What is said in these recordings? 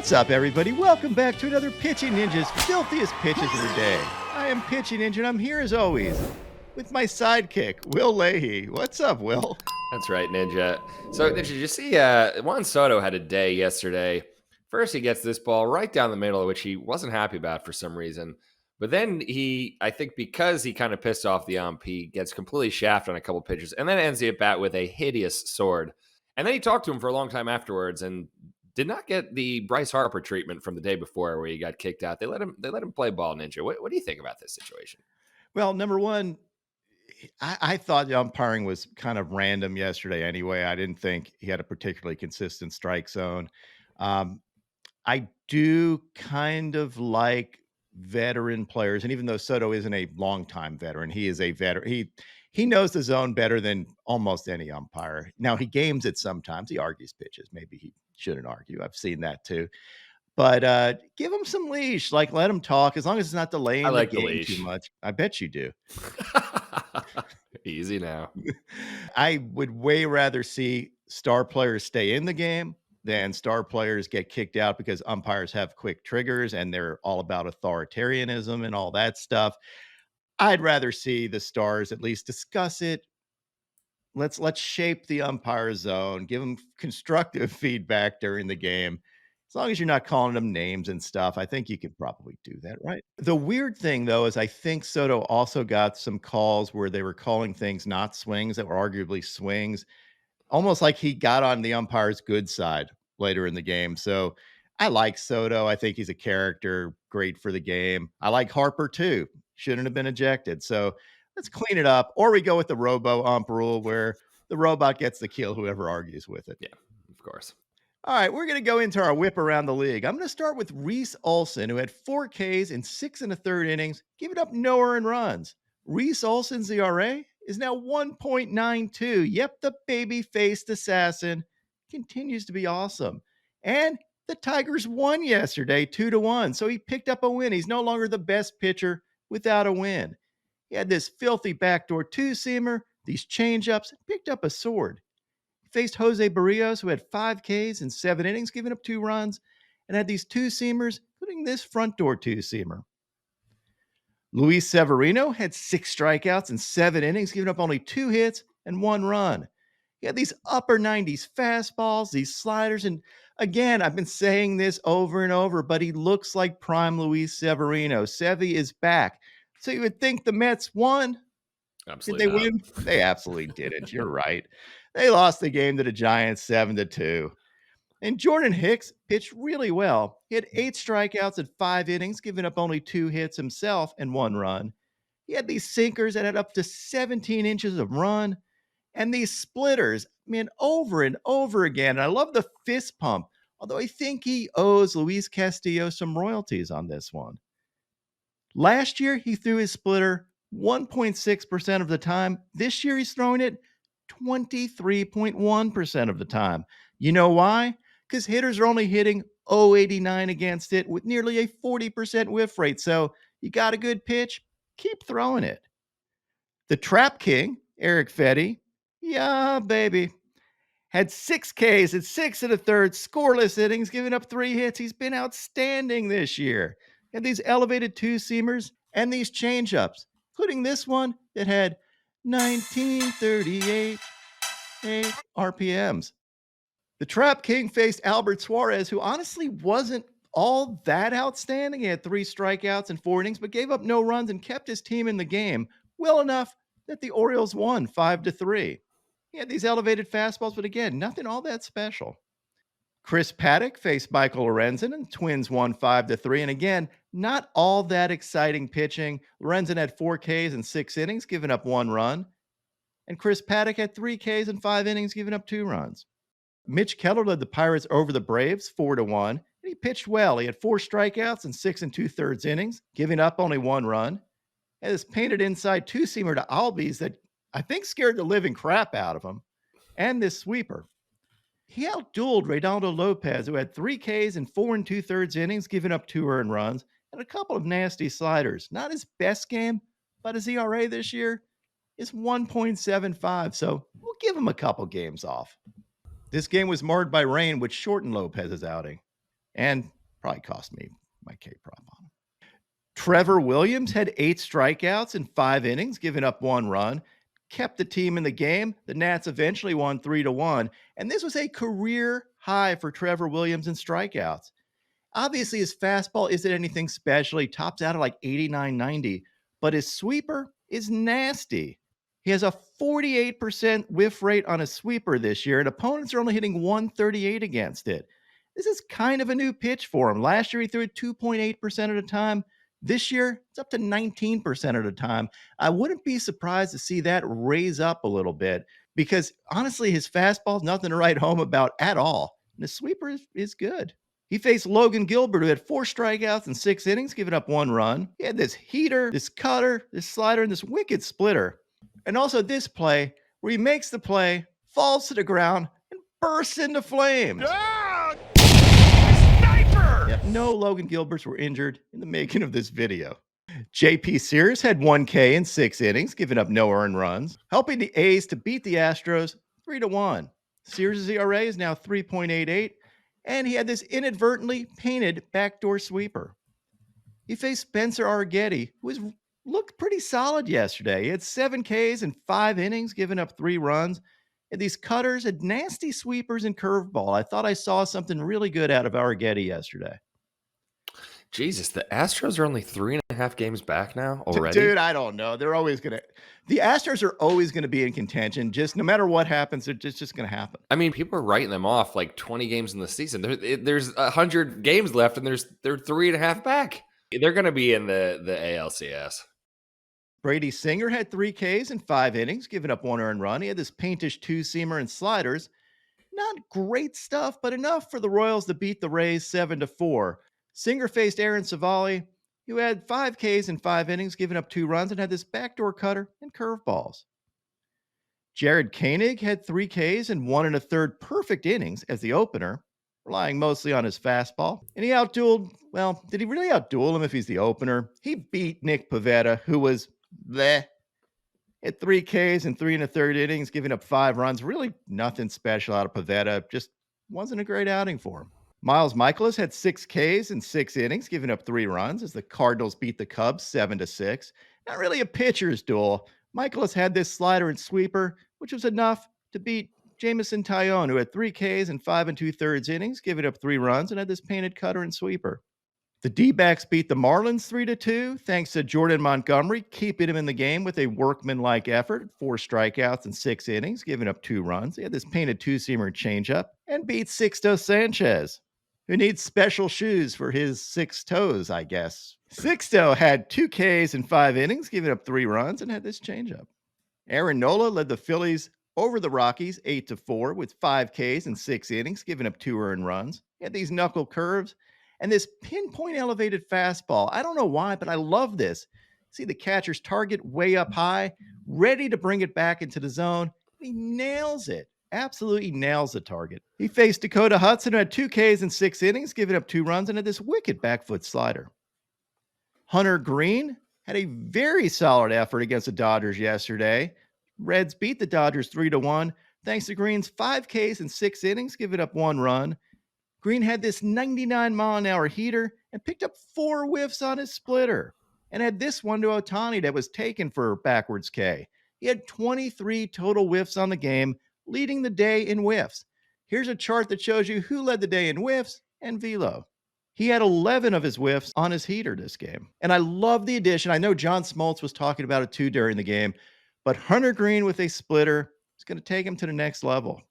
What's up, everybody? Welcome back to another Pitching Ninja's filthiest pitches of the day. I am Pitching Ninja, and I'm here as always with my sidekick, Will Leahey. What's up, Will? That's right, Ninja. So, Ninja, did you see Juan Soto had a day yesterday? First, he gets this ball right down the middle, which he wasn't happy about for some reason. But then I think because he kind of pissed off the ump, he gets completely shafted on a couple pitches and then ends the at bat with a hideous sword. And then he talked to him for a long time afterwards and did not get the Bryce Harper treatment from the day before where he got kicked out. They let him play ball, Ninja. What do you think about this situation? Well, number one, I thought the umpiring was kind of random yesterday anyway. I didn't think he had a particularly consistent strike zone. Um, I do kind of like veteran players, and even though Soto isn't a longtime veteran, he is a veteran. He knows the zone better than almost any umpire. Now he games it sometimes. He argues pitches. Maybe he shouldn't argue. I've seen that too. But give him some leash. Like let him talk as long as it's not I delaying the like the game too leash. much. I bet you do. Easy now. I would way rather see star players stay in the game than star players get kicked out because umpires have quick triggers and they're all about authoritarianism and all that stuff. I'd rather see the stars at least discuss it. Let's shape the umpire zone, give them constructive feedback during the game. As long as you're not calling them names and stuff, I think you can probably do that, right? The weird thing though is I think Soto also got some calls where they were calling things not swings that were arguably swings, almost like he got on the umpire's good side later in the game. So I like Soto. I think he's a character, great for the game. I like Harper too. Shouldn't have been ejected. So let's clean it up. Or we go with the robo ump rule where the robot gets to kill whoever argues with it. Yeah, of course. All right, we're going to go into our whip around the league. I'm going to start with Reese Olson, who had 4 Ks in 6 1/3 innings, giving up no earned runs. Reese Olson's ERA is now 1.92. Yep, the baby-faced assassin continues to be awesome. And the Tigers won yesterday 2-1, so he picked up a win. He's no longer the best pitcher without a win. He had this filthy backdoor two-seamer, these changeups, picked up a sword. Faced Jose Barrios, who had 5 Ks in 7 innings, giving up 2 runs, and had these two-seamers, including this front door two-seamer. Luis Severino had 6 strikeouts in 7 innings, giving up only 2 hits and 1 run. He had these upper 90s fastballs, these sliders, and again, I've been saying this over and over, but he looks like prime Luis Severino. Sevy is back. So you would think the Mets won. Absolutely Did they not. win? They absolutely didn't. You're right. They lost the game to the Giants 7-2. And Jordan Hicks pitched really well. He had 8 strikeouts in 5 innings, giving up only 2 hits himself and 1 run. He had these sinkers that had up to 17 inches of run and these splitters, man, over and over again. And I love the fist pump, although I think he owes Luis Castillo some royalties on this one. Last year, he threw his splitter 1.6% of the time. This year, he's throwing it 23.1% of the time. You know why? Because hitters are only hitting 0.89 against it with nearly a 40% whiff rate. So you got a good pitch, keep throwing it. The Trap King, Eric Fetty, yeah, baby, had 6 Ks at 6 1/3 scoreless innings, giving up 3 hits. He's been outstanding this year. He had these elevated two-seamers and these changeups, including this one that had 1938 RPMs. The Trap King faced Albert Suarez, who honestly wasn't all that outstanding. He had 3 strikeouts in 4 innings, but gave up no runs and kept his team in the game well enough that the Orioles won 5-3. He had these elevated fastballs, but again, nothing all that special. Chris Paddock faced Michael Lorenzen, and the Twins won 5-3. And again, not all that exciting pitching. Lorenzen had 4 Ks in 6 innings, giving up 1 run. And Chris Paddock had 3 Ks in 5 innings, giving up 2 runs. Mitch Keller led the Pirates over the Braves 4-1. And he pitched well. He had 4 strikeouts in 6 2/3 innings, giving up only 1 run. Had this painted inside two-seamer to Albies that I think scared the living crap out of him. And this sweeper. He outdueled Reynaldo Lopez, who had 3 Ks in 4 2/3 innings, giving up 2 earned runs, and a couple of nasty sliders. Not his best game, but his ERA this year is 1.75, so we'll give him a couple games off. This game was marred by rain, which shortened Lopez's outing. and probably cost me my K prop on him. Trevor Williams had 8 strikeouts in 5 innings, giving up 1 run, kept the team in the game. The Nats eventually won 3-1, and this was a career high for Trevor Williams in strikeouts. Obviously, his fastball isn't anything special. He tops out at like 89, 90, but his sweeper is nasty. He has a 48% whiff rate on a sweeper this year, and opponents are only hitting 138 against it. This is kind of a new pitch for him. Last year, he threw it 2.8% at a time. This year, it's up to 19% at a time. I wouldn't be surprised to see that raise up a little bit because honestly, his fastball is nothing to write home about at all. And the sweeper is good. He faced Logan Gilbert, who had 4 strikeouts in 6 innings, giving up 1 run. He had this heater, this cutter, this slider, and this wicked splitter. And also this play where he makes the play, falls to the ground, and bursts into flames. Ah! Sniper! Yep, no Logan Gilberts were injured in the making of this video. JP Sears had 1 K in 6 innings, giving up no earned runs, helping the A's to beat the Astros 3-1. Sears' ERA is now 3.88, and he had this inadvertently painted backdoor sweeper. He faced Spencer Arrighetti, who looked pretty solid yesterday. He had 7 Ks in 5 innings, giving up 3 runs. And these cutters had nasty sweepers and curveball. I thought I saw something really good out of Arrighetti yesterday. Jesus, the Astros are only 3.5 games back now already. Dude, I don't know. They're always going to. The Astros are always going to be in contention. Just no matter what happens, it's just going to happen. I mean, people are writing them off like 20 games in the season. There's 100 games left, and they're 3.5 back. They're going to be in the ALCS. Brady Singer had 3 Ks in 5 innings, giving up 1 earned run. He had this paintish 2-seamer and sliders. Not great stuff, but enough for the Royals to beat the Rays 7-4. Singer faced Aaron Savali, who had 5 Ks in 5 innings, giving up 2 runs, and had this backdoor cutter and curveballs. Jared Koenig had 3 Ks and 1 1/3 perfect innings as the opener, relying mostly on his fastball. And he outdueled, well, did he really outduel him if he's the opener? He beat Nick Pivetta, who was bleh. At 3 Ks and 3 1/3 innings, giving up 5 runs. Really nothing special out of Pivetta. Just wasn't a great outing for him. Miles Michaelis had 6 Ks in 6 innings, giving up 3 runs as the Cardinals beat the Cubs 7-6. Not really a pitcher's duel. Michaelis had this slider and sweeper, which was enough to beat Jamison Tyone, who had 3 Ks in 5 2/3 innings, giving up 3 runs, and had this painted cutter and sweeper. The D-backs beat the Marlins 3-2, thanks to Jordan Montgomery keeping him in the game with a workmanlike effort, 4 strikeouts in 6 innings, giving up 2 runs. He had this painted 2-seamer changeup and beat Sixto Sanchez, who needs special shoes for his 6 toes, I guess. Sixto had 2 Ks in 5 innings, giving up 3 runs, and had this changeup. Aaron Nola led the Phillies over the Rockies 8-4 with 5 Ks in 6 innings, giving up 2 earned runs. He had these knuckle curves and this pinpoint elevated fastball. I don't know why, but I love this. See the catcher's target way up high, ready to bring it back into the zone. He nails it. Absolutely nails the target. He faced Dakota Hudson, who had 2 Ks in 6 innings, giving up 2 runs, and had this wicked back foot slider. Hunter Green had a very solid effort against the Dodgers yesterday. Reds beat the Dodgers 3-1, thanks to Green's 5 Ks in 6 innings, giving up 1 run. Green had this 99-mile-an-hour heater and picked up 4 whiffs on his splitter, and had this one to Ohtani that was taken for backwards K. He had 23 total whiffs on the game, leading the day in whiffs. Here's a chart that shows you who led the day in whiffs and velo. He had 11 of his whiffs on his heater this game. And I love the addition. I know John Smoltz was talking about it too during the game, but Hunter Green with a splitter is going to take him to the next level.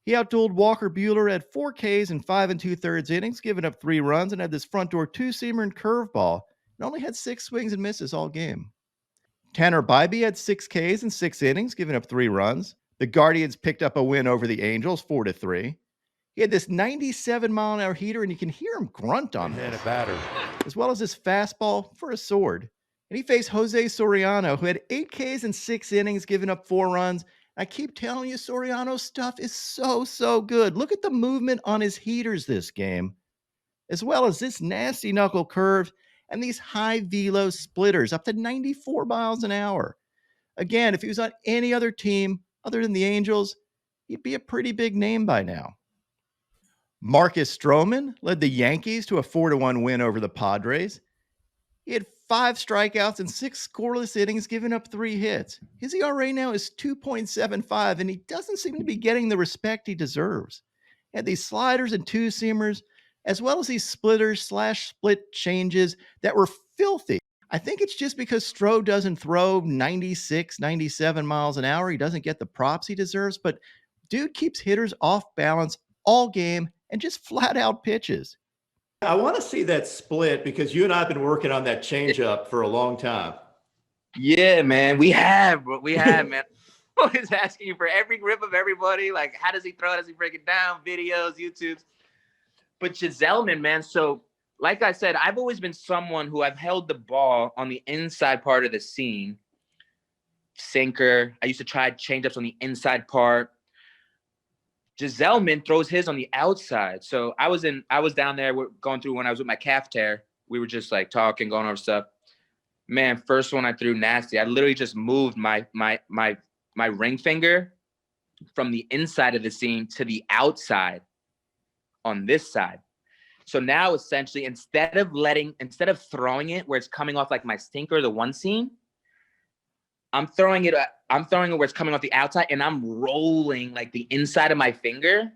He outdueled Walker Buehler at 4 Ks in 5 2/3 innings, giving up 3 runs, and had this front door 2-seamer and curveball, and only had 6 swings and misses all game. Tanner Bybee had 6 Ks in 6 innings, giving up 3 runs. The Guardians picked up a win over the Angels 4-3. He had this 97-mile-an-hour heater, and you can hear him grunt on this, as well as his fastball for a sword. And he faced Jose Soriano, who had 8 Ks in 6 innings, giving up 4 runs. I keep telling you, Soriano's stuff is so good. Look at the movement on his heaters this game, as well as this nasty knuckle curve and these high velo splitters up to 94 miles an hour. Again, if he was on any other team other than the Angels, he'd be a pretty big name by now. Marcus Stroman led the Yankees to a 4-1 win over the Padres. He had 5 strikeouts and 6 scoreless innings, giving up 3 hits. His ERA now is 2.75, and he doesn't seem to be getting the respect he deserves. He had these sliders and two-seamers, as well as these splitters/split changes that were filthy. I think it's just because Stroh doesn't throw 96, 97 miles an hour. He doesn't get the props he deserves, but dude keeps hitters off balance all game and just flat out pitches. I want to see that split because you and I have been working on that changeup for a long time. Yeah, man. We have, man. Always asking you for every grip of everybody. Like, how does he throw? Does he break it down? Videos, YouTubes. But Giselman, man. So, like I said, I've always been someone who I've held the ball on the inside part of the seam. Sinker. I used to try changeups on the inside part. Giselman throws his on the outside. So I was down there going through when I was with my calf tear. We were just like talking, going over stuff. Man, first one I threw nasty. I literally just moved my ring finger from the inside of the seam to the outside on this side. So now essentially instead of throwing it where it's coming off like my sinker, the one seam, I'm throwing it where it's coming off the outside, and I'm rolling like the inside of my finger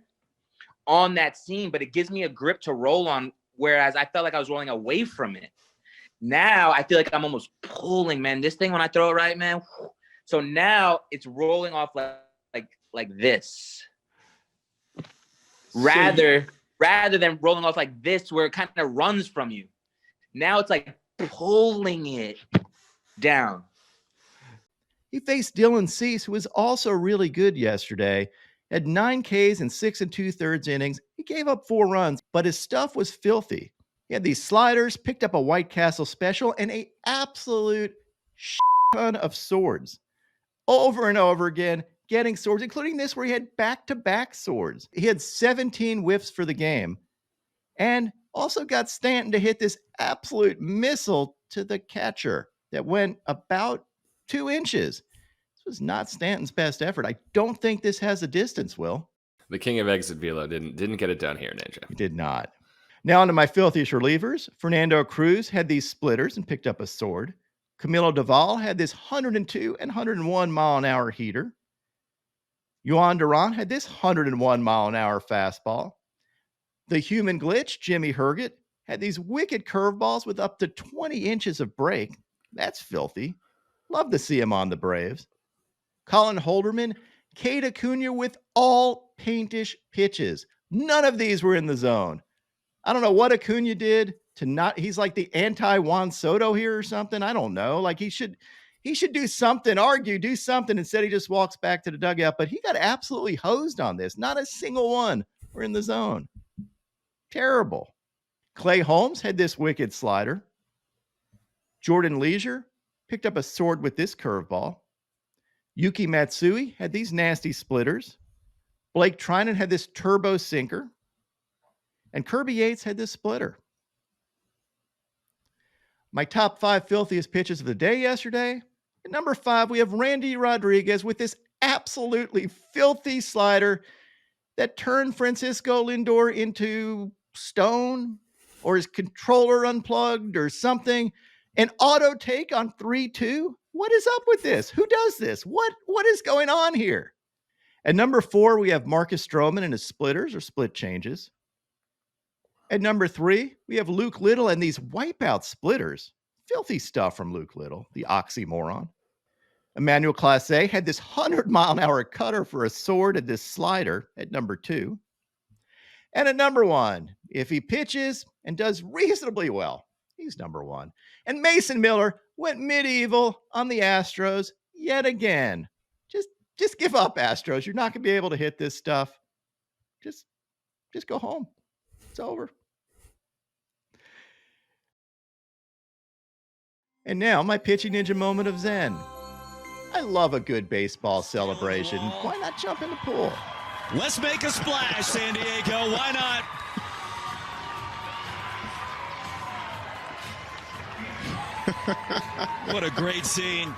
on that seam, but it gives me a grip to roll on, whereas I felt like I was rolling away from it. Now I feel like I'm almost pulling, man. This thing, when I throw it right, man. So now it's rolling off like this. Rather than rolling off like this where it kind of runs from you. Now it's like pulling it down. He faced Dylan Cease, who was also really good yesterday. Had 9 Ks in 6 2/3 innings. He gave up 4 runs, but his stuff was filthy. He had these sliders, picked up a White Castle special, and an absolute ton of swords. Over and over again, getting swords, including this where he had back-to-back swords. He had 17 whiffs for the game, and also got Stanton to hit this absolute missile to the catcher that went about 2 inches. This was not Stanton's best effort. I don't think this has a distance, Will. The king of exit velo didn't get it done here, Ninja. He did not. Now onto my filthiest relievers. Fernando Cruz had these splitters and picked up a sword. Camilo Doval had this 102 and 101 mile an hour heater. Yohan Duran had this 101 mile an hour fastball. The human glitch, Jimmy Herget, had these wicked curveballs with up to 20 inches of break. That's filthy. Love to see him on the Braves. Colin Holderman, Kate Acuna with all paintish pitches. None of these were in the zone. I don't know what Acuna did to not, he's like the anti-Juan Soto here or something. I don't know. Like he should do something, do something. Instead, he just walks back to the dugout, but he got absolutely hosed on this. Not a single one were in the zone. Terrible. Clay Holmes had this wicked slider. Jordan Leisure picked up a sword with this curveball. Yuki Matsui had these nasty splitters. Blake Trinan had this turbo sinker. And Kirby Yates had this splitter. My top 5 filthiest pitches of the day yesterday. At number 5, we have Randy Rodriguez with this absolutely filthy slider that turned Francisco Lindor into stone, or his controller unplugged or something. An auto take on 3-2. What is up with this? Who does this? What is going on here? At number 4, we have Marcus Stroman and his splitters or split changes. At number 3, we have Luke Little and these wipeout splitters. Filthy stuff from Luke Little, the oxymoron. Emmanuel Clase had this 100 mile an hour cutter for a sword and this slider at number 2. And at number 1, if he pitches and does reasonably well, he's number 1. And Mason Miller went medieval on the Astros yet again. Just give up, Astros. You're not going to be able to hit this stuff. Just go home. It's over. And now my pitching ninja moment of zen. I love a good baseball celebration. Why not jump in the pool? Let's make a splash, San Diego. Why not? What a great scene.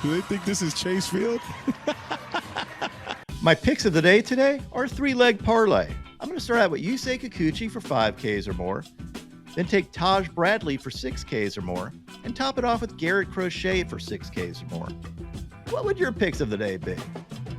Do they think this is Chase Field? My picks of the day today are a 3-leg parlay. I'm going to to start out with Yusei Kikuchi for 5Ks or more, then take Taj Bradley for 6Ks or more, and top it off with Garrett Crochet for 6Ks or more. What would your picks of the day be?